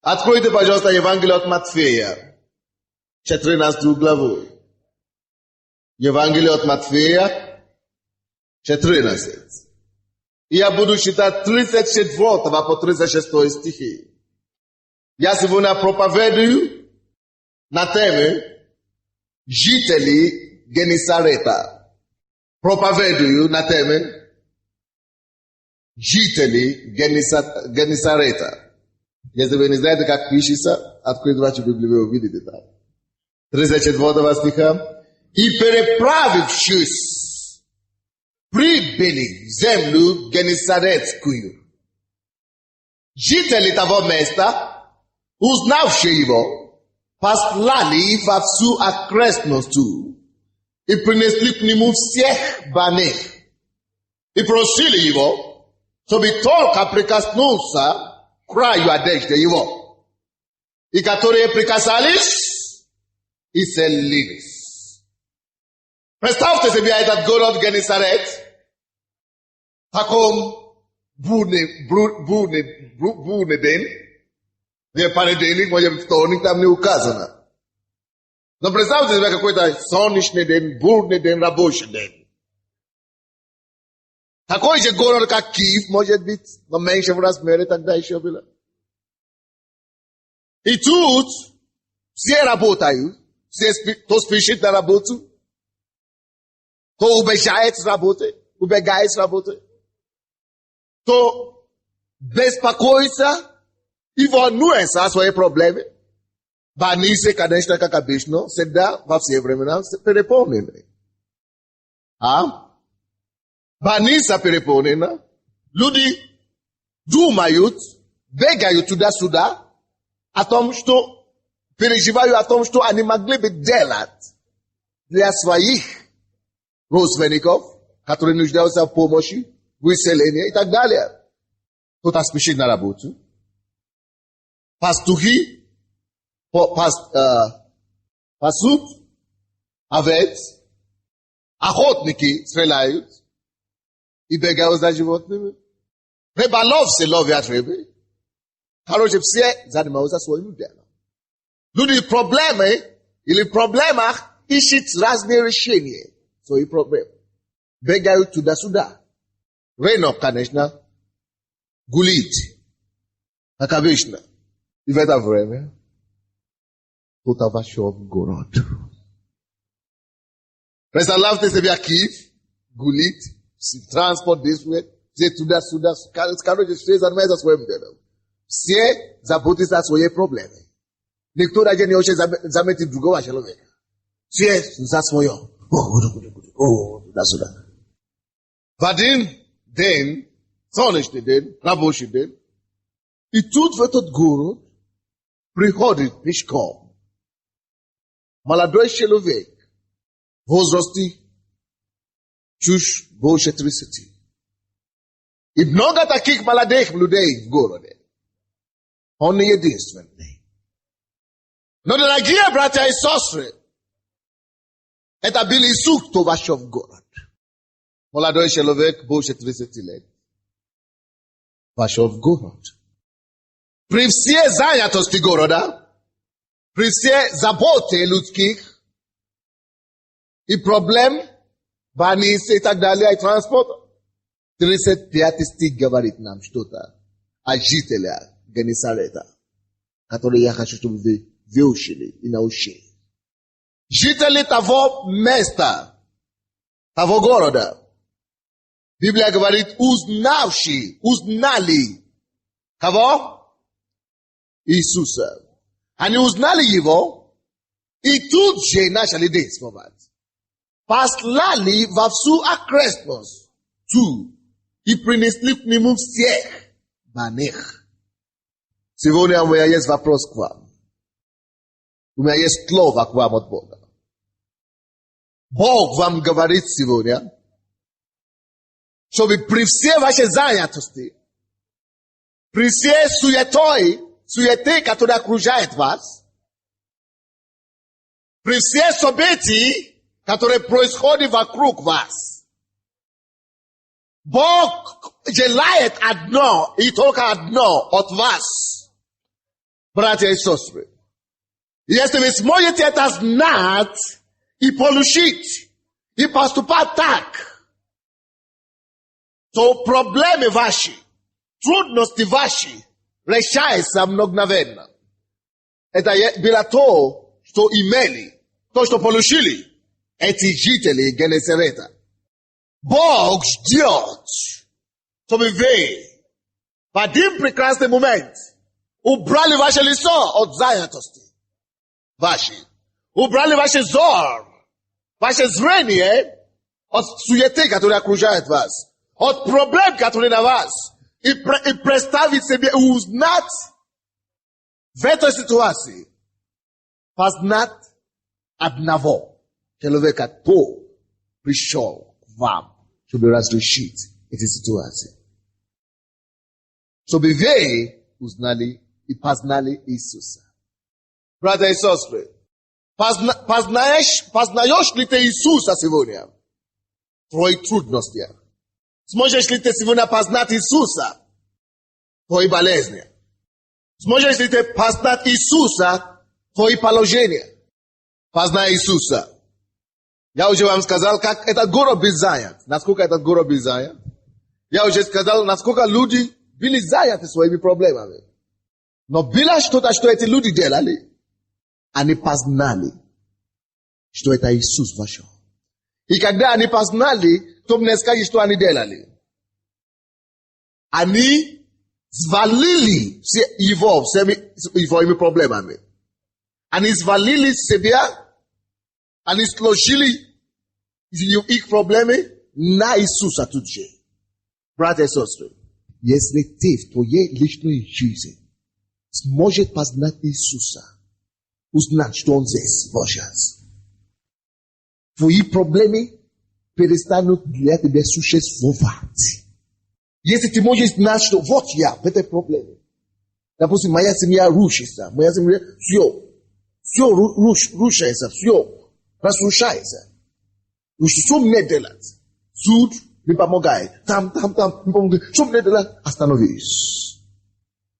Откройте, пожалуйста, Евангелие от Матфея, 14 главу. Евангелие от Матфея, 14. И я буду читать 34 по 36 стихи. Я сегодня проповедую на тему жители Генесарета. Проповедую на тему жители Генесарета. Если вы не знаете, как пишется, откройте вашу Библию, вы увидите там. 34 стиха. И переправившись, прибыли в землю Генесаретскую. Жители того места, узнавшие его, послали во всю окрестность и принесли к нему всех больных и просили его, чтобы только прикоснулся к краю одежды его, и которые прикасались, исцелились. Представьте себе этот город Генесарет в таком бурный день, где понедельник, может вторник, там не указано. Но представьте себе какой-то солнечный день, бурный день, рабочий день. Такой же город, как Киев, может быть, но меньше в размере тогда еще было. И тут все работают, кто спешит на работу, кто убегает с работы, кто беспокоится и волнуется о своей проблеме. Больницы, конечно, как обычно, всегда во все времена переполнены. Больница переполнена, люди думают, бегают туда-сюда, о том, что переживают о том, что они могли бы делать для своих родственников, которые нуждаются в помощи, в исцелении и так далее. Кто-то спешит на работу. Пастухи пасут овец, охотники стреляют и бегают за животными. Рыболовцы ловят рыбы. Короче, все занимаются своим делом. Люди проблемы или в проблемах ищут разные решения своих проблем. Бегают туда-сюда. Рынок, конечно, гулит, как обычно. И в это время кто-то вошел в город. Представьте себе Киев, гулит, транспорт действует, все туда-сюда, короче, все занимаются своим делом. Все заботятся о своей проблеме. Никто даже не хочет заметить другого человека. Все за свое. Туда-сюда. В один день, солнечный день, рабочий день, и тут в этот город приходит пешком молодой человек в возрасте чуть больше 30. И много таких молодых людей в городе. Он не единственный. Но, дорогие братья и сестры, это был Иисус, кто вошел в город. Молодой человек больше 30 лет вошел в город. При всей занятости города, при всей заботе людских и проблем, больницы и так далее, и транспорта, 35 стих говорит нам что-то о жителях Генесарета, которые я хочу, чтобы вы выучили и научили. Жители того места, того города, Библия говорит, узнали кого? Иисуса. Они узнали его и тут же начали действовать. Послали во всю окрестность и принесли к нему всех больных. Сегодня у меня есть вопрос к вам. У меня есть слово к вам от Бога. Бог вам говорит сегодня, чтобы при всей вашей занятости, при всей суете, которая окружает вас, при всей событии, которые происходят вокруг вас, Бог желает одно и только одно от вас. Братья и сестры, если вы сможете это знать и получить, и поступать так, то проблемы ваши, трудности ваши решаются мгновенно. Это было то, что имели, то, что получили эти жители Генесарета. Бог ждет, чтобы вы в один прекрасный момент убрали ваше лицо от занятости вашей. Убрали ваш взор, ваше зрение от суеты, которая окружает вас, от проблем, которые на вас, и представить себе, узнать в этой ситуации, познать одного человека, кто пришел к вам, чтобы разрешить эти ситуации. Чтобы вы узнали и познали Иисуса. Братья и сестры, познаешь ли ты Иисуса сегодня в твоих трудностях? Сможешь ли ты сегодня познать Иисуса в твоей болезни? Сможешь ли ты познать Иисуса в твои положения? Познай Иисуса. Я уже вам сказал, как этот город был занят. Насколько этот город был занят. Я уже сказал, насколько люди были заняты своими проблемами. Но было что-то, что эти люди делали. Они познали, что это Иисус вошел. И когда они познали, то мне скажи, что они делали. Они свалили его своими проблемами. Они свалили себя, они сложили их проблемы на Иисуса тут же. Братья и сестры, если ты в твоей личной жизни сможешь познать Иисуса, узнать, что Он здесь, сейчас, твои проблемы перестанут для тебя существовать. Если ты можешь знать, что вот я в этой проблеме. Допустим, моя семья рушится, моя семья все рушится, все разрушается. Что мне делать? Суд не помогает. Там не помогает. Что мне делать? Остановись.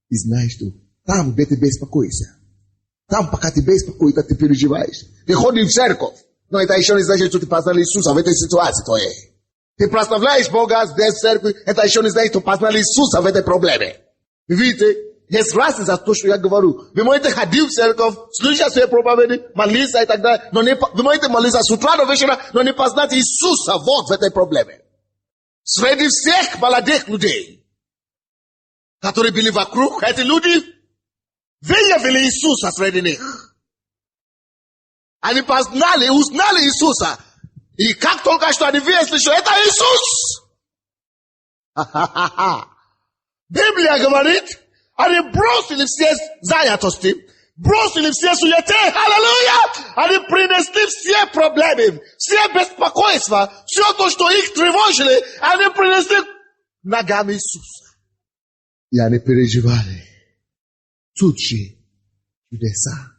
И знаешь, что там, где ты беспокоишься, там, пока ты беспокоишься, ты переживаешь. Ты ходишь в церковь. Но это еще не значит, что ты познал Иисуса в этой ситуации твоей. Ты прославляешь Бога здесь в церкви, это еще не значит, что познал Иисуса в этой проблеме. Видите, есть разница то, что я говорю. Вы можете ходить в церковь, слушать свои проповеди, молиться и так далее, но не, вы можете молиться с утра до вечера, но не познать Иисуса вот в этой проблеме. Среди всех молодых людей, которые были вокруг, эти люди выявили Иисуса среди них. Они познали, узнали Иисуса. И как только что они выяснили, что это Иисус. Библия говорит, они бросили все занятости, бросили все суеты, аллилуйя! Они принесли все проблемы, все беспокойства, все то, что их тревожили, они принесли к ногам Иисуса. И они переживали тут же чудеса,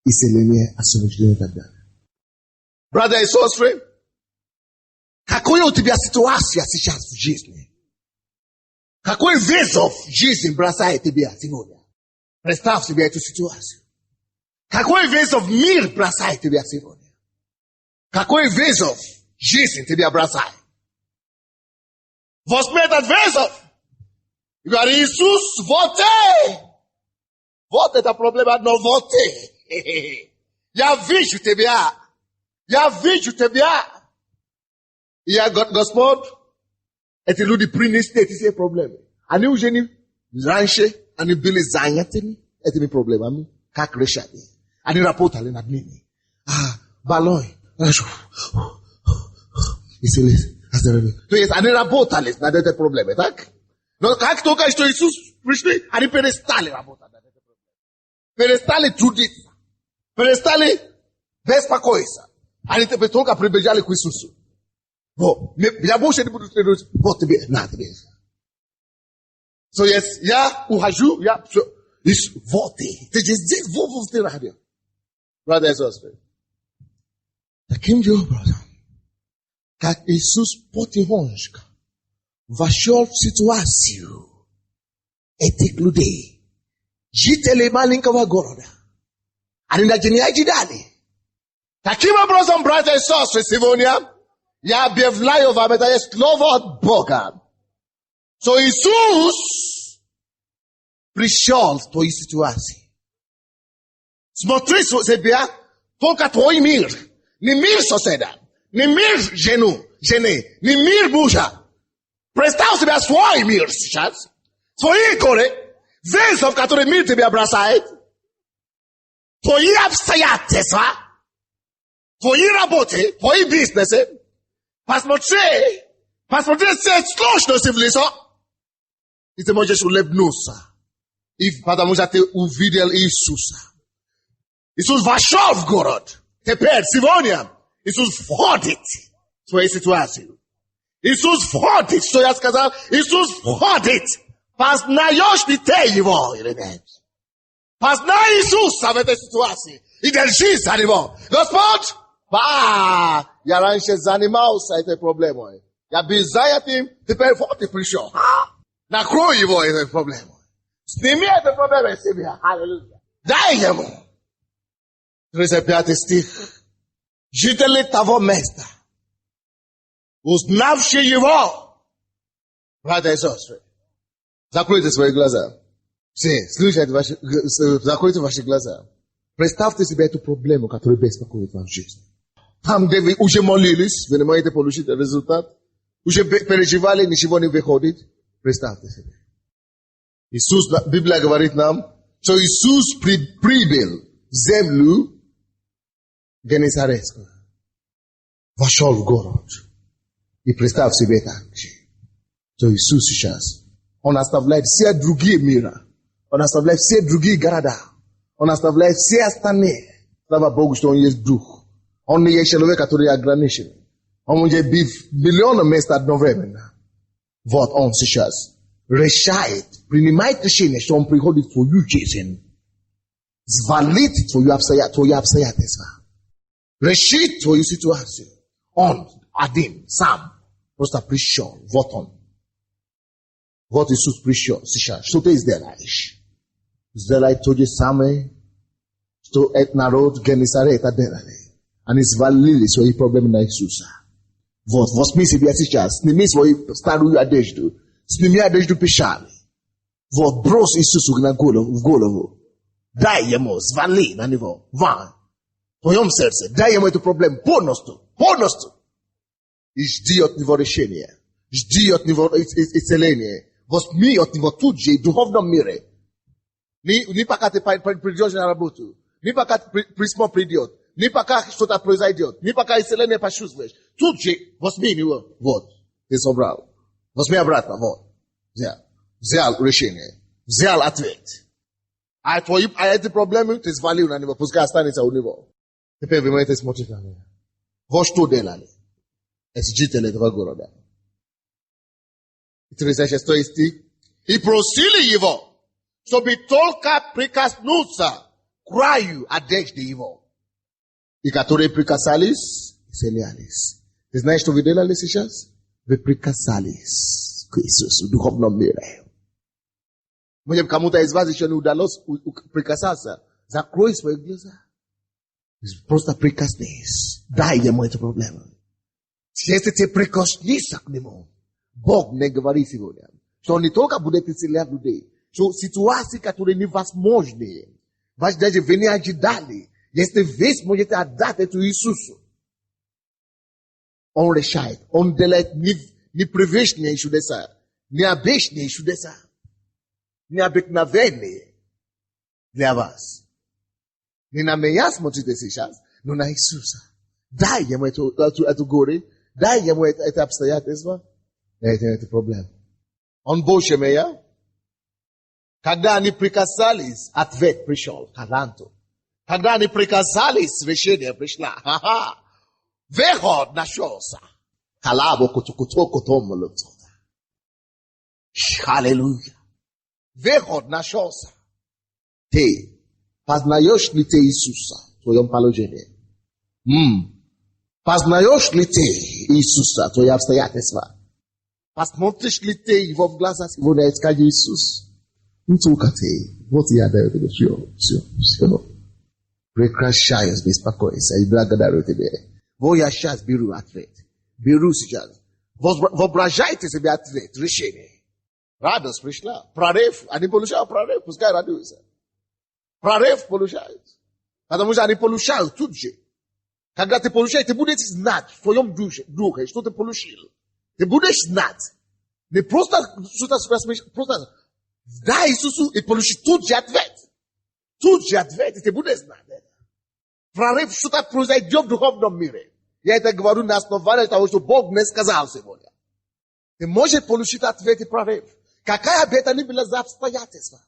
исцеление, освобождение и так далее. Братья и сестры, какая у тебя ситуация сейчас в жизни? Какой вызов жизнь бросает тебя сегодня? Представь себе эту ситуацию. Какой вызов мир бросает тебя сегодня? Какой вызов жизнь тебя бросает? Возьми этот вызов. И говори, Иисус, вот ты. Вот эта проблема, но вот ты. Я вижу тебя. Я вижу тебя. И я, Господь, эти люди принесли эти все проблемы. Они уже не раньше, они были занятыми этими проблемами, как решать. Они работали над ними. Балой. То есть они работали над этими проблемами, так? Но как только что Иисус пришли, они перестали работать над этими проблемами. Перестали трудиться. Перестали беспокоиться. Они только прибежали к Иисусу. Я больше не буду требовать. Вот тебе, на тебе. So yes, я ухожу, вот ты здесь, вот ты радио. Братья и сестры. Таким же образом, как Иисус потихонечку вошел в ситуацию этих людей, Jitele malinka wa goroda. Aninda jenia jidali. Takima brother brother sauce Sivonia. Ya bievlai over meta jest lovo Boga. So Isus priszol w twojej sytuacji. Смотри себя, только твой мир. Не мир соседа, не мир жены, не мир мужа. Представь себе свой мир сейчас. Твои горе, вызов, который мир тебя бросает. Твои обстоятельства, твои работы, твои бизнесы. Посмотри все сложности в лицо. И ты можешь улыбнуться. Потому что ты увидел Иисуса. Иисус вошел в город. Теперь, сегодня, Иисус входит в твою ситуацию. Иисус входит, что я сказал? Иисус входит. Познаешь ли ты Его или нет? Познай Иисуса в этой ситуации. И держись за Него. Господь, я раньше занимался этой проблемой. Я был занятым, теперь вот ты пришел. Накрой его этой проблемой. Сними эту проблему с себя. Аллилуйя. Дай ему. 35 стих. Жители того места, узнавшие его, братья и сестры, закройте свои глаза. Все, слушайте, закройте ваши глаза. Представьте себе эту проблему, которая беспокоит вас в жизни. Там, где вы уже молились, вы не можете получить результат, уже переживали, ничего не выходит. Представьте себе. Иисус, Библия говорит нам, что Иисус прибыл в землю Генесарецкую. Вошел в город. И представь себе так, что Иисус сейчас, Он оставляет все другие мира. Он оставляет все другие города. Он оставляет все остальные. Слава Богу, что Он есть Дух. Он не есть человек, который ограничен. Он может быть в миллионы мест одновременно. Вот Он сейчас решает, принимает решение, что Он приходит в твою жизнь. Свалит твои обстоятельства. Решит твою ситуацию. Он один, сам, просто пришел. Вот Он. Вот Иисус пришел сейчас. Что ты сделаешь? Сделай то же самое, что этот народ Генесарета делали. Они свалили свои проблемы на Иисуса. Вот, возьми себя сейчас, сними свою старую одежду, сними одежду печали. Вот, брось Иисусу в голову. Дай ему, свали на него, в твоем сердце, дай ему эту проблему полностью. И жди от него решения, жди от него исцеления. Возьми от него тут же, в духовном мире. Не пока ты придешь на работу, не пока письмо придет, не пока что-то произойдет, не пока исцеление почувствуешь. Тут же возьми его, вот, ты собрал. Возьми обратно, вот. Взял решение, взял ответ. А эти проблемы ты свалил на него, пускай останется у него. Теперь вы можете смотреть на меня. Вот что делали эти жители этого города. 36 стих. И просили его, чтобы только прикоснуться к краю одежды его. И которые прикасались, исцелялись. Ты знаешь, что вы делали сейчас? Вы прикасались к Иисусу в духовном мире. Может, кому-то из вас еще не удалось прикасаться. Закрой свои глаза. Просто прикоснись. Дай ему эту проблему. Если ты прикоснешься к нему, Бог мне говорит сегодня, что он не только будет исцелять людей, что ситуации, которые невозможны, вас даже вы не ожидали, если вы сможете отдать это Иисусу, Он решает, Он делает непривычные чудеса, необычные чудеса, необыкновенные для вас. Не на меня смотрите сейчас, но на Иисуса. Дай ему эту горе, дай ему это обстоятельство, это проблема. Он больше меня. Когда они прикасались, ответ пришел, таланту. Когда они прикасались, решение пришло. Выход нашелся. Аллилуйя. Выход нашелся. Ты познаешь ли ты Иисуса в твоем положении? Познаешь ли ты Иисуса в твои обстоятельства? Посмотришь ли ты его в глаза сегодня и скажешь: Иисус, Mtukate. What he had there with the sure. Prekrashayas bespakois. I braga da rote be. Voyashas biru atvet. Biru sijas. Vobrajitis be atvet. Rishene. Rados prishla. Prarev. Anipolusha prarev. Puskai radu isa. Prarev polushais. Kadamuja anipolushal tudje. Когда ты получаешь, ты будешь знать в твоем духе, что ты получил. Ты будешь знать. Не просто что-то просто дай Иисусу и получи тут же ответ. Тут же ответ, и ты будешь знать это. Прорыв что-то произойдет в духовном мире. Я это говорю на основании того, что Бог мне сказал сегодня. Ты можешь получить ответ и прорыв. Какая бы это ни была за обстоятельства.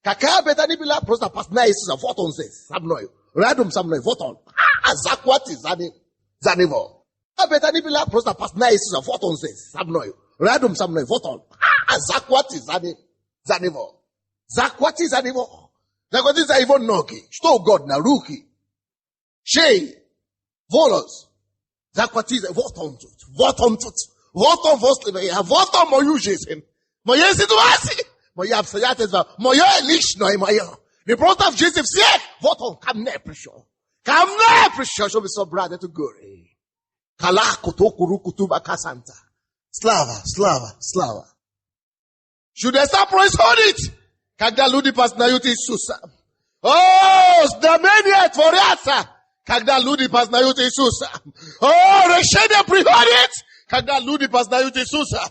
Какая бы это ни была, просто познай Иисуса. Вот он здесь, со мной. Рядом со мной, вот он. Захвати за него. Какая бы это ни была, просто познай Иисуса. Вот он здесь, со мной. Рядом со мной, вот он. Захвати за него. Захвати за него. Захвати за его ноги. Что угодно, руки. Шеи. Волос. Захвати за... Вот он тут. Вот он тут. Вот он возле меня. Вот он мою жизнь. Моя ситуация. Моя обстоятельства. Мое личное мое. Не просто в жизни всех. Вот он ко мне пришел. Ко мне пришел, чтобы собрать эту гору. Калах кутоку руку туба касанта. Слава, слава, слава. Чудеса происходит, когда люди познают Иисуса. О, знамения творятся, когда люди познают Иисуса. О, решение приходит, когда люди познают Иисуса.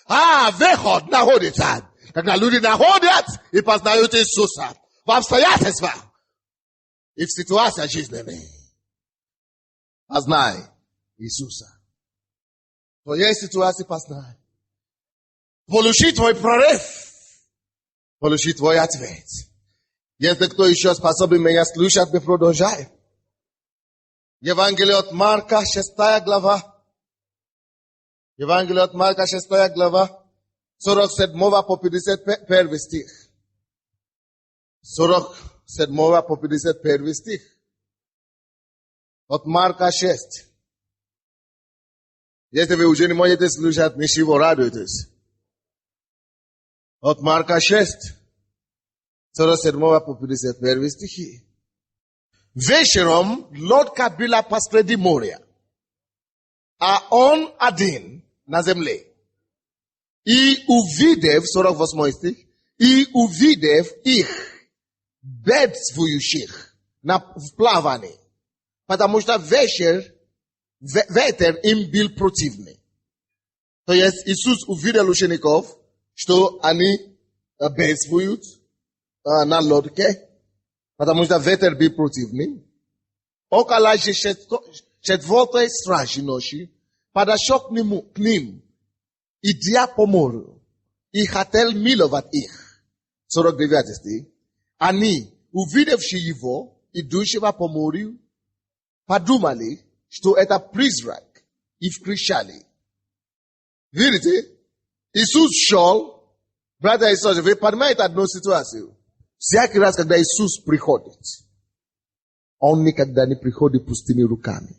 Выход находится, когда люди находят и познают Иисуса. В обстоятельствах и в ситуациях жизненных. Познай Иисуса. В твоей ситуации познай. Получи твой прорыв. Получи твой ответ. Если кто еще способен меня слушать, мы продолжаем. Евангелие от Марка, 6 глава. Евангелие от Марка, 6 глава. 47 по 51 стих. 47 по 51 стих. От Марка 6. Если вы уже не можете слушать, ничего, радуйтесь. От Марка 6, 47 по 51 стихи. Вечером лодка была посреди моря, а он один на земле. И увидев, 48 стих, и увидев их, бедствующих в плавании, потому что ветер им был противный. То есть Иисус увидел учеников, что они бедствуют на лодке, потому что ветер был противный. Около четвертой стражи ночи подошел к ним, идя по морю, и хотел миловать их. 49 стих. Они, увидевши его, идущего по морю, подумали, что это призрак, и вкричали. Видите? Иисус шел, братья и сестры, вы понимаете одну ситуацию. Всякий раз, когда Иисус приходит, Он никогда не приходит пустыми руками.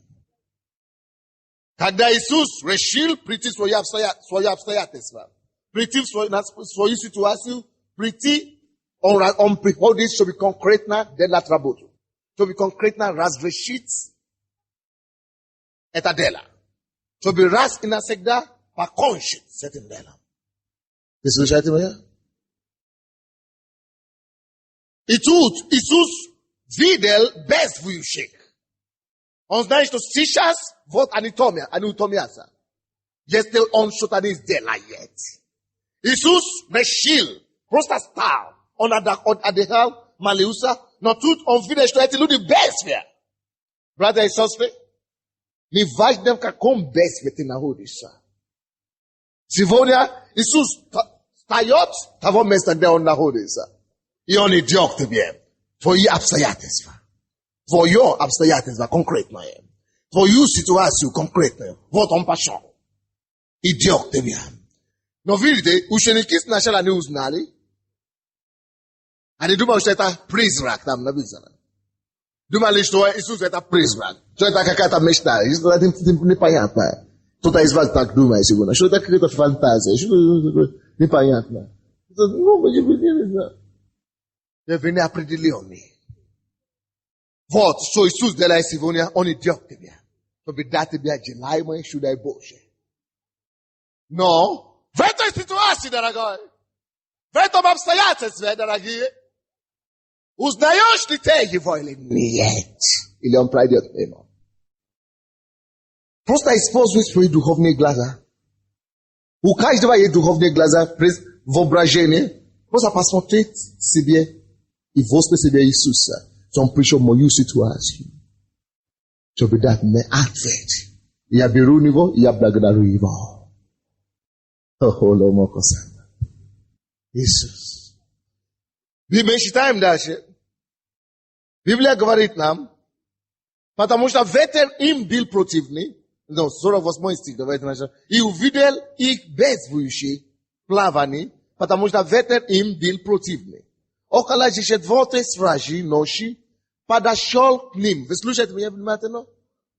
Когда Иисус решил прийти в свои обстоятельства, прийти в свою ситуацию, прийти, Он приходит, чтобы конкретно делать работу. Чтобы конкретно разрешить это дело. Чтобы раз и навсегда покончить с этим делом. Вы слышите меня? И тут Иисус видел бедствующих. Он знает, что сейчас вот они утомятся. Если он что-то не сделает. Иисус решил, просто стал. Он отдыхал, молился, но тут он видел, что эти люди бедствия. Братья и сестры, неважно в каком бедствии ты находишься. Сегодня Иисус встает с того места, где он находится. И он идет к тебе. Твои обстоятельства. Твое обстоятельство конкретное. Твою ситуацию конкретную. Вот он пошел. Идет к тебе. Но видите, ученики сначала не узнали. Они думали, что это призрак там написано. Думали, что Иисус это призрак. Что это какая-то мечта. Это непонятно. Кто-то из вас так думает сегодня. Что это какая-то фантазия. Что это непонятно. Non, mais je veux dire ça. Je venais après de Léonie. Votre, so Isus de la Sivonia, on est diop te bien. So be date bien, July, moi, should I boche. Non. Veto situatie, дорогой. Veto обстоятельства, дорогие. Узнаешь ли ты его или нет? Или он пройдет мимо? Просто используй свои духовные глаза. У каждого есть духовные глаза, воображение. Просто посмотреть себе и воспеть себе Иисуса. Он пришел в мою ситуацию. Чтобы дать мне ответ. Я беру него, я благодарю его. Иисус. Мы читаем дальше. Библия говорит нам, потому что ветер им был противный, 48 стих, давайте начнем, и увидел их бедствующие плавание, потому что ветер им был противный. Около четвертой стражи ночи подошел к ним. Вы слушаете меня внимательно?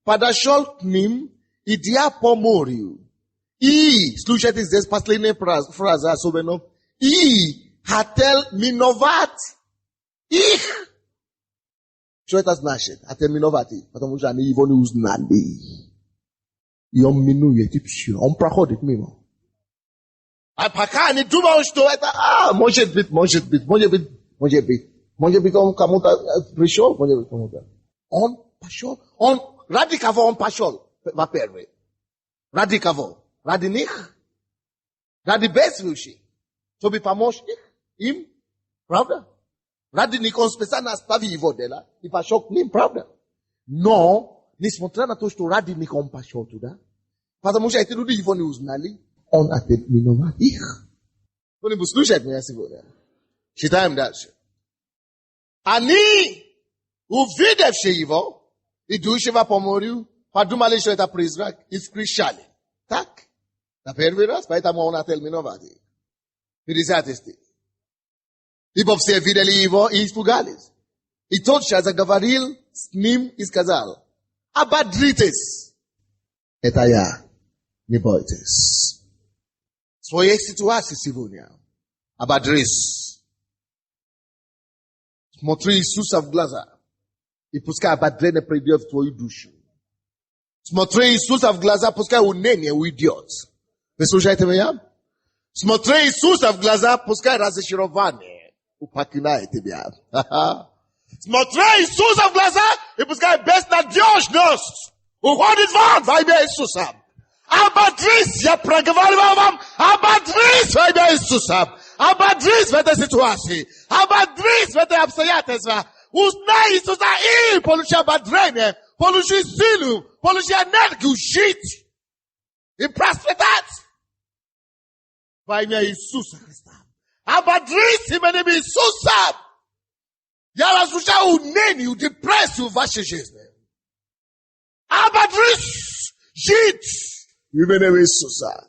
Подошел к ним, идя по морю. И, слушайте здесь последняя фраза особенно, и хотел миновать их. Что это значит? Хотел миновать их, потому что они его не узнали. И он минует, и все, он проходит мимо. А пока они думают, что это, может быть, он кому-то пришел, может быть, кому-то. Он пошел, ради кого он пошел, во-первых? Ради кого? Ради них? Ради бедствующих? Чтобы помочь им? Правда? Ради них он специально оставил его дела и пошел к ним, правда? Но, несмотря на то, что ради них он пошел туда, потому что эти люди его не узнали, он опять миновал их. Кто-нибудь слушает меня сегодня? Читаем дальше. Они, увидевшие его, идущего по морю, подумали, что это призрак, и скричали. Так? На первый раз, поэтому он хотел миновать их. 50 стих. Ибо все видели его и испугались. И тотчас заговорил с ним и сказал, ободритесь. Это я. Не бойтесь. В своей ситуации сегодня ободрись. Смотри Иисуса в глаза. И пускай ободрение придет в твою душу. Смотри Иисуса в глаза, пускай уныние уйдет. Вы слушаете меня? Смотри Иисуса в глаза, пускай разочарование покинает тебя. Смотри Иисуса в глаза, и пускай безнадежность уходит вон во имя Иисуса. Ободрись, я проговаривал вам, ободрись во имя Иисуса. Ободрись в этой ситуации. Ободрись в этой обстоятельстве. Узнай Иисуса и получи ободрение, получи силу, получи энергию жить и процветать во имя Иисуса Христа. Ободрись именем Иисуса. Я разрушаю уныние, депрессию в вашей жизни. Ободрись жить именем Иисуса.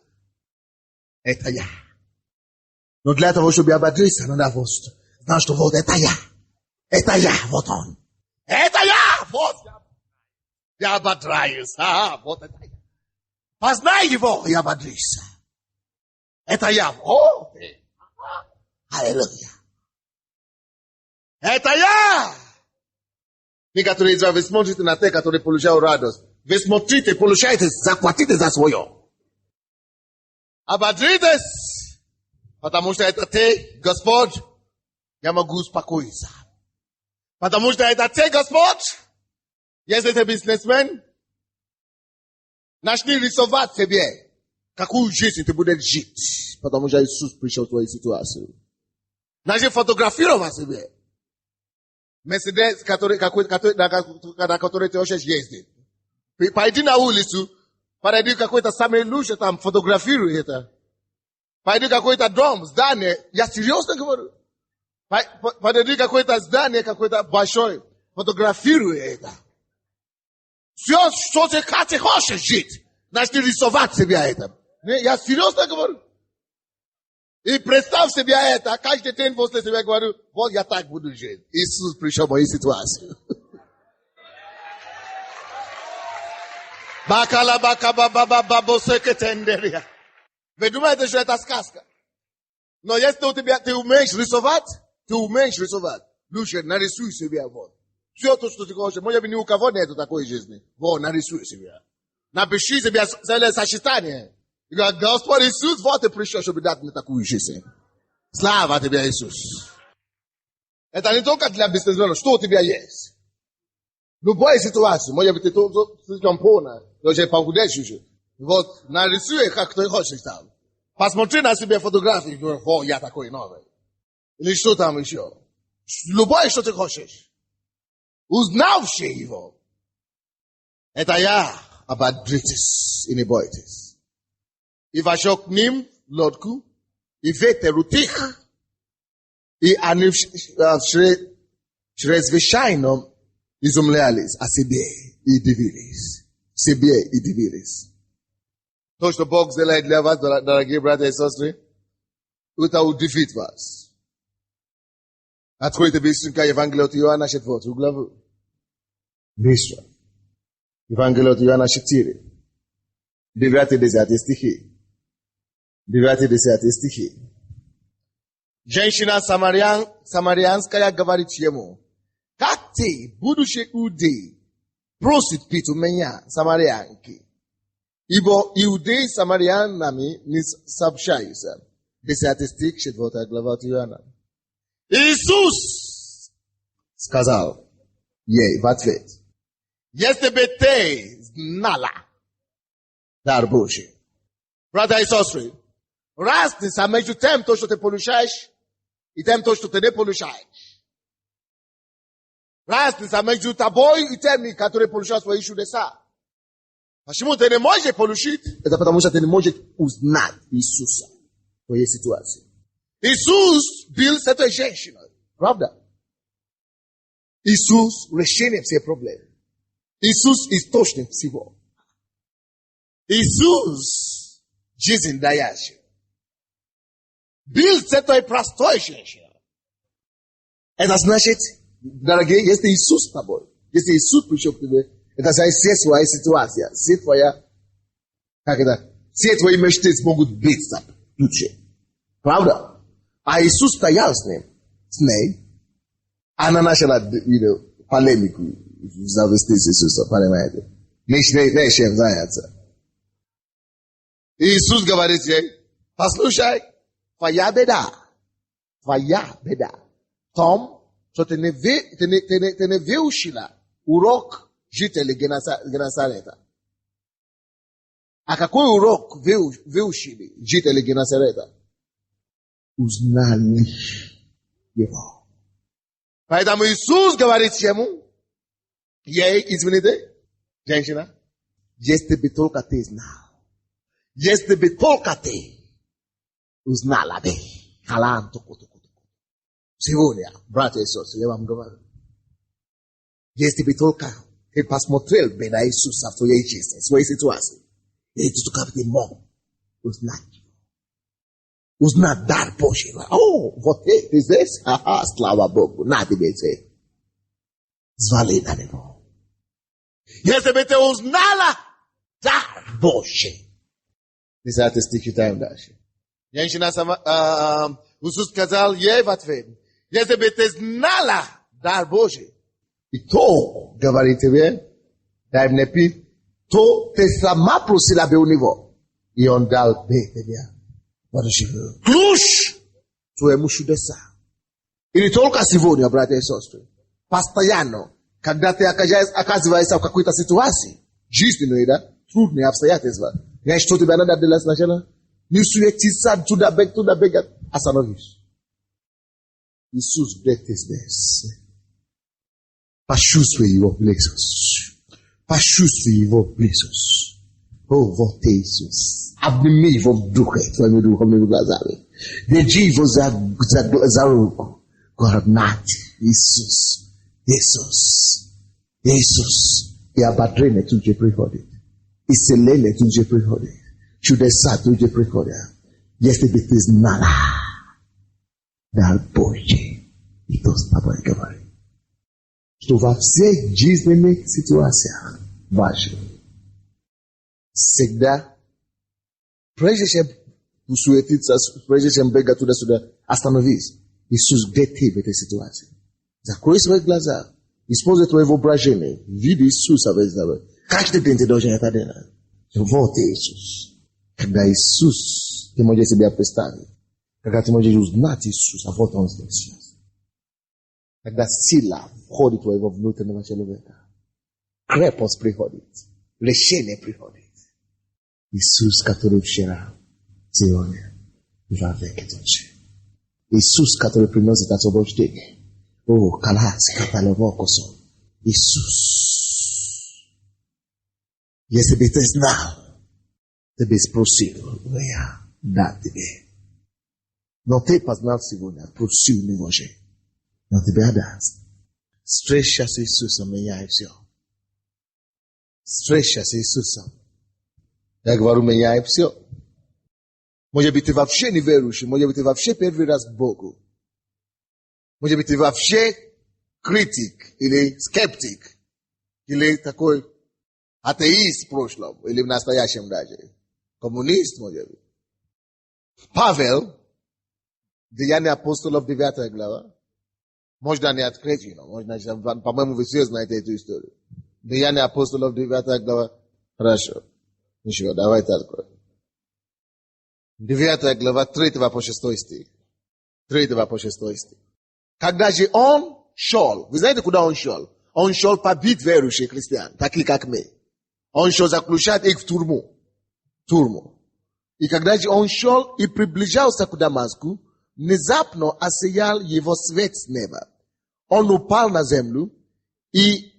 Это я. Но для того, чтобы ободриться, надо знать, что вот это я. Это я, вот он. Это я, вот я ободряюсь. Вот это я. Познай его и ободрись. Это я, вот. Аллилуйя. Это я. Некоторые из вас, вы смотрите на те, которые получают радость. Вы смотрите, получаете, захватите за свое. Ободритесь, потому что это ты, Господь, я могу успокоиться. Потому что это ты, Господь, если ты бизнесмен, начни рисовать себе, какую жизнь ты будешь жить, потому что Иисус пришел в твою ситуацию. Начни фотографировать себе. Мерседес, на который ты хочешь ездить. Пойди на улицу, подойди какой-то самый лучший, там фотографируй это. Пойди какой-то дом, здание, я серьезно говорю. Подойди какое-то здание, какое-то большое, фотографируй это. Все, что ты хочешь жить, начни рисовать себе это. Я серьезно говорю. И представь себе это, каждый день после себя говорю, вот я так буду жить. Иисус пришел в мою ситуацию. Вы думаете, что это сказка? No, este te umești risovat? Te umești risovat. Luce, na risui se via vod. Все то, что ты хочешь, может быть, ни у кого нету такой жизни. Вот, нарисуй себе. Напиши себе сочетание. И говорит, Господь Иисус, вот ты пришел, чтобы дать мне такую жизнь. Слава тебе, Иисус. Это не только для бизнесмена, что у тебя есть. Любая ситуация, может быть, ты слишком полно, даже похудеешь уже. Вот, нарисуй, как ты хочешь там. Посмотри на себе фотографии и говори, о, я такой новый. Или что там еще. Любое, что ты хочешь. Узнавший его. Это я ободритесь и не бойтесь. И вошел к ним в лодку, и ветер утих, и они чрезвычайно изумлялись о себе и дивились. Себе и дивились. То, что Бог сделает для вас, дорогие братья и сестры, это удивит вас. Откройте быстренько Евангелие от Иоанна 4 главу. Быстро. Евангелие от Иоанна 4. 9-10 стихи. 9-10 стихи. Женщина самарянская говорит ему, как ты, будучи иудей, просит пить у меня, самарянки? Ибо иудеи с самарянами не сообщаются. 10 стих, 4 глава от Иоанна. Иисус сказал ей в ответ, если бы ты знала дар Божий. Братья и сестры, разница между тем, то, что ты получаешь, и тем, то, что ты не получаешь. Разница между тобой и теми, которые получают свои чудеса. Почему ты не можешь получить? Это потому, что ты не можешь узнать Иисуса в твоей ситуации. Иисус был с этой женщиной. Правда? Иисус решение всех проблем. Иисус источник всего. Иисус жизнь дающий. Был с этой простой женщиной. Это значит, дорогие, если Иисус с тобой, если Иисус пришел к тебе, это значит, все свои ситуации, все твоя, как это, все твои мечты смогут быть лучше. Правда? А Иисус стоял с ней. Она начала, полемику завести с Иисусом, понимаете? Не чем заняться. Иисус говорит ей, послушай, твоя беда в том, что ты не выучила урок жителей Генасарета. А какой урок выучили жители Генасарета? Узнали его. Поэтому Иисус говорит ему, ей, извините, женщина, если бы только ты знал, если бы только ты узнала бы, сегодня, братья и сестры, я вам говорю, если бы только ты посмотрел бы на Иисуса в твоей жизни, в своей ситуации, и ты только бы мог узнать. Узнать дар Божий. О, вот ты здесь? Ага, слава Богу, на тебе здесь. Звали на него. Если бы ты узнала дар Божий. 10 стих читаем дальше. Женщина Иисус сказал ей в ответ, если бы ты знала дар Божий, и то, говорит тебе, дай мне пить, то ты сама просила бы у него, и он дал бы тебе. Ключ к твоему чудеса. И не только сегодня, братья и сестры. Постоянно, когда ты оказываешься в какой-то ситуации, жизненной, да, трудные обстоятельства, знаешь, что тебе надо делать сначала? Не суетиться туда бегать, остановись. Иисус бегает здесь. Почувствуй его близость. Почувствуй его близость. О, вот Иисус. Обними его в духе, твоими духовными глазами. Держи его за руку. Горнать. Иисус. Иисус. Иисус. И ободрение тут же приходит. Исцеление тут же приходит. Чудеса тут же приходят. Если бы ты знала дар Божий, и то с тобой говорит, что во всех жизненных ситуациях ваших всегда, прежде чем usuetitsa sprzeże mbega tuda suda astanowisk. Isus gdeti w tej sytuacji. Zakroisme glaza. Используя твое воображение. Види Иисуса весь давай. Каждый день ты должен это делать. Вот Иисус. Когда Иисус, ты можешь себе представить. Когда ты можешь узнать Иисуса, вот Он здесь сейчас. Когда сила входит в твоего внутреннего человека. Крепость приходит. Решение приходит. Иисус, который вчера, сегодня и во веки тоже. Иисус, который приносит освобождение. О, каласи, каталовокосо. Иисус. Если бы ты знал, ты бы спросил, я дам тебе. Но ты познал сегодня, просил не можешь. Но тебе даст. Встреча с Иисусом меняет все. Встреча с Иисусом. Я говорю, меняет все. Может быть, ты вообще не верующий, может быть, ты вообще первый раз к Богу. Может быть, ты вообще критик или скептик, или такой атеист в прошлом, или в настоящем даже. Коммунист, может быть. Павел, Деяния апостолов 9 глава, можно не открыть, можно, по-моему, вы все знаете эту историю. Деяния апостолов 9 глава, хорошо. Ничего, давайте откроем. 9 глава, 3 по 6 стих. 3 по 6 стих. Когда же он шел, вы знаете, куда он шел? Он шел побить верующих христиан, такие как мы. Он шел заключать их в тюрьму. И когда же он шел и приближался к Дамаску, внезапно осиял его свет с неба. Он упал на землю и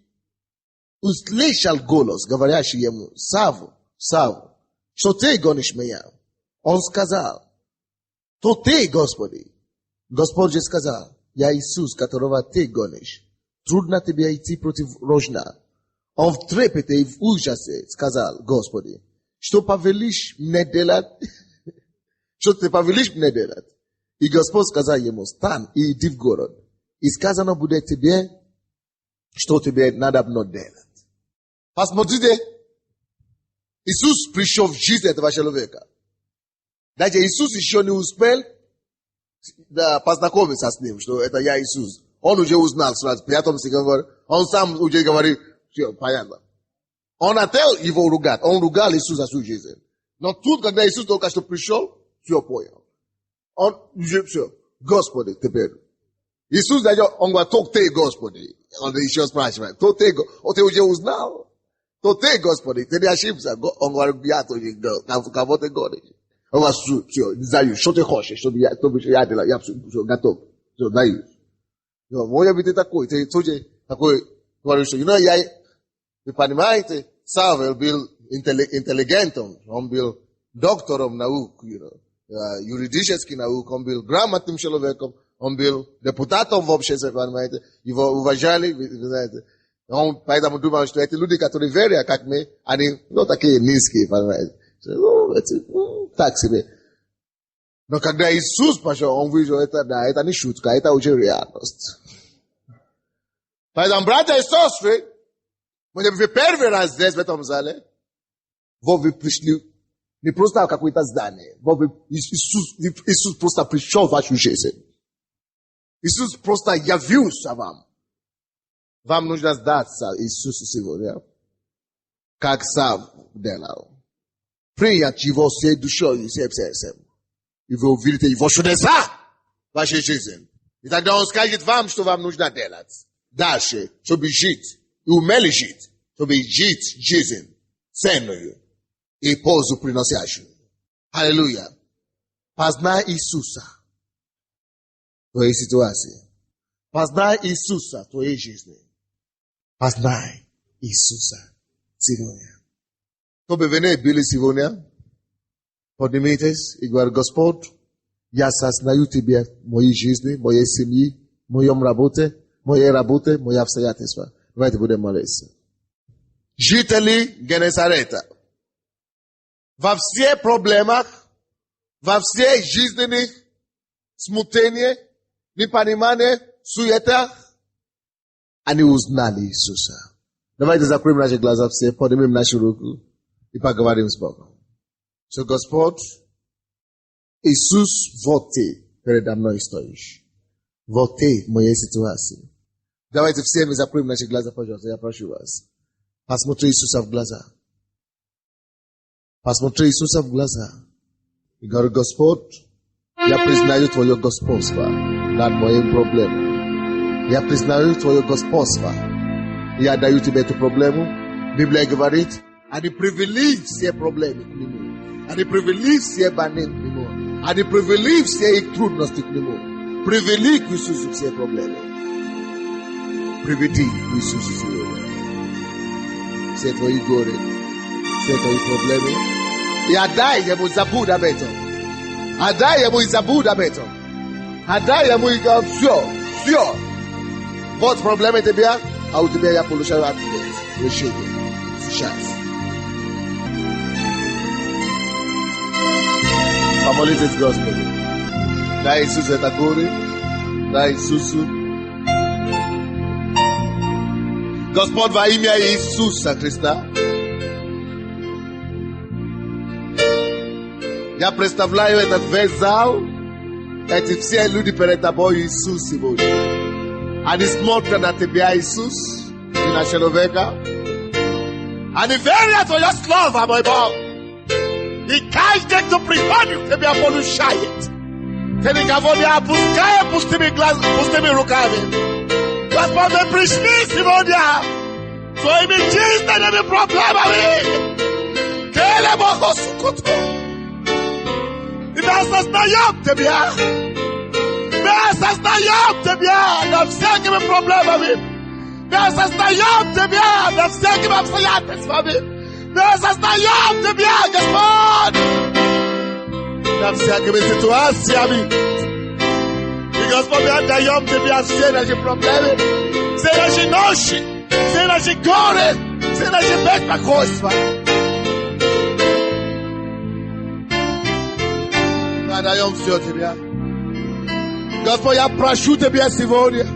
услышал голос, говорящий ему: Савл, Савл, что ты гонишь меня? Он сказал: то ты, Господи. Господь же сказал: я Иисус, которого ты гонишь. Трудно тебе идти против рожна. Он в трепете и в ужасе сказал: Господи, что повелишь мне делать? Что ты повелишь мне делать? И Господь сказал ему: встань и иди в город. И сказано будет тебе, что тебе надо делать. Посмотрите, Иисус пришел в жизнь этого человека. Даже Иисус еще не успел познакомиться с ним, что это я Иисус. Он уже узнал сразу, в 5 стихе, он сам уже говорит, все, понятно. Он хотел его ругать, он ругал Иисуса всю жизнь. Но тут, когда Иисус только что пришел, все понял. Он уже все, Господи, теперь. Иисус даже, он говорит: то ты, Господи. Он еще спрашивает: то ты, ты уже узнал? То ты, Господи, ты не ошибся. Он говорит: я тоже, кого ты говоришь? Он говорит: все, даю, что ты хочешь, чтобы я делал, я все готов. Все, даю. Может быть, ты такой, ты тоже такой, говоришь, что, вы понимаете, Савел был интеллигентом, он был доктором наук, юридических наук, он был грамотным человеком, он был депутатом в обществе, понимаете, его уважали, вы знаете. Он поэтому думал, что эти люди, которые верят, как мы, они, такие низкие, понимаете. Так себе. Но когда Иисус пошел, он видел, это не шутка, это уже реальность. Поэтому, братья и сестры, может быть, вы первый раз здесь, в этом зале, вы пришли не просто в какое-то здание, Иисус просто пришел в вашу жизнь. Иисус просто явился вам. Вам нужно сдаться Иисусу сегодня, как сам делал. Принять его всей душой и всем сердцем. И вы увидите его чудеса в вашей жизни. И тогда он скажет вам, что вам нужно делать. Дальше, чтобы жить. И умели жить. Чтобы жить жизнь ценную и пользу приносящую. Аллилуйя. Познай Иисуса в твоей ситуации. Познай Иисуса в твоей жизни. Познай Иисуса сегодня. Кто бы вы не были сегодня, поднимитесь и говорите: Господь, я сознаю Тебя в моей жизни, в моей семье, в моем работе, мои обстоятельства. Давайте будем молиться. Жители Генесарета, во всех проблемах, во всех жизненных смутениях, непониманиях, суетах, они узнали Иисуса. Давайте закроем наши глаза все, поднимем нашу руку и поговорим с Богом. Что Господь, Isus vote передо мной стоишь. Vote в моей ситуации. Давайте все мы закроем наши глаза, пожалуйста, я прошу вас. Посмотри Иисуса в глаза. Посмотри Иисуса в глаза. И говори: Господь, я признаю Твое господство над моим проблемой. Я признаю Твое господство. Я даю Тебе эту проблему. Библия говорит, они привели все проблемы к Нему. Они привели все больные к Нему. Они привели все их трудности к Нему. Привели к Иисусу все проблемы. Приведи к Иисусу сегодня все твои горе, все твои проблемы. И отдай Ему, забудь об этом. Отдай Ему и забудь об этом. Отдай Ему и говори: все. Вот проблема тебя, а у тебя я получаю ответ, решение. Сейчас. Помолитесь Господу. Дай Иисусу это горе. Дай Иисусу. Господь, во имя Иисуса Христа, я представляю этот весь зал, эти все люди перед тобой, Иисус, сегодня. Они смотрят на тебя, Иисус, и на человека. Они верят в Твое Слово, мой Бог. И каждый, кто приходит к Тебе, получает. Ты никого не опускай пустыми руками. Господь, мы пришли сегодня своими чистыми проблемами. Келе Богу сукутку. И мы осознаем Тебя. Мы осознаем Тебя над всякими проблемами. Мы осознаем Тебя над всякими обстоятельствами. Мы осознаем Тебя, Господь, над всякими ситуациями. И, Господь, мы отдаем Тебе все наши проблемы, все наши ночи, все наши горе, все наши беспокойства. Мы отдаем все Тебе. Господь, я прошу Тебя сегодня,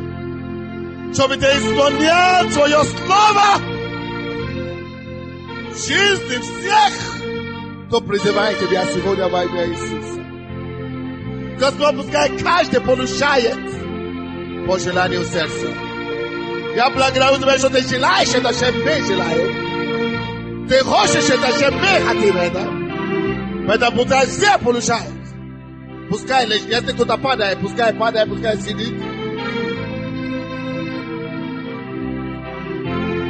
чтобы Ты исполнял Твое Слово в жизни всех, кто призывает Тебя сегодня во имя Иисуса. Господь, пускай каждый получает по желанию сердца. Я благодарю Тебя, что Ты желаешь это, чем мы желаем. Ты хочешь это, чем мы хотим это. Поэтому пускай все получают. Пускай, если кто-то падает, пускай сидит.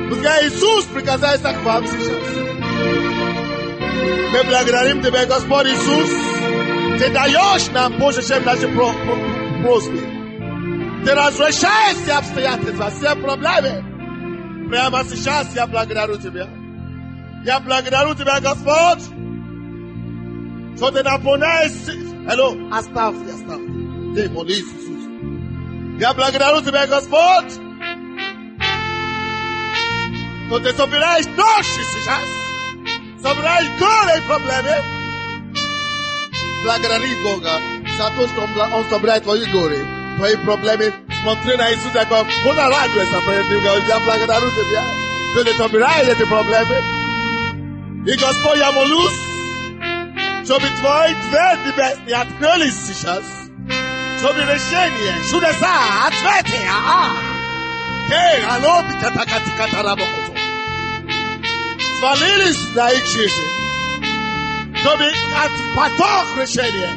Пускай Иисус прикасается к вам сейчас. Мы благодарим Тебя, Господь Иисус. Ты даешь нам больше, чем наши просьбы. Ты разрешаешь все обстоятельства, все проблемы. Прямо сейчас я благодарю Тебя. Я благодарю Тебя, Господь, что Ты наполняешь... Оставьте. Ты молись, Иисус. Я благодарю Тебя, Господь, что Ты собираешь ночи сейчас. Собираешь горе и проблемы. Благодари Бога за то, что Он собирает твои горе, твои проблемы. Смотри на Иисуса, как Он радуется перед Ним. Я благодарю Тебя, что Ты собираешь эти проблемы. И, Господь, я молюсь, чтобы Твои двери небесные открылись сейчас. Чтобы решение, чудеса, ответы, свалились на их жизнь. Чтобы поток решения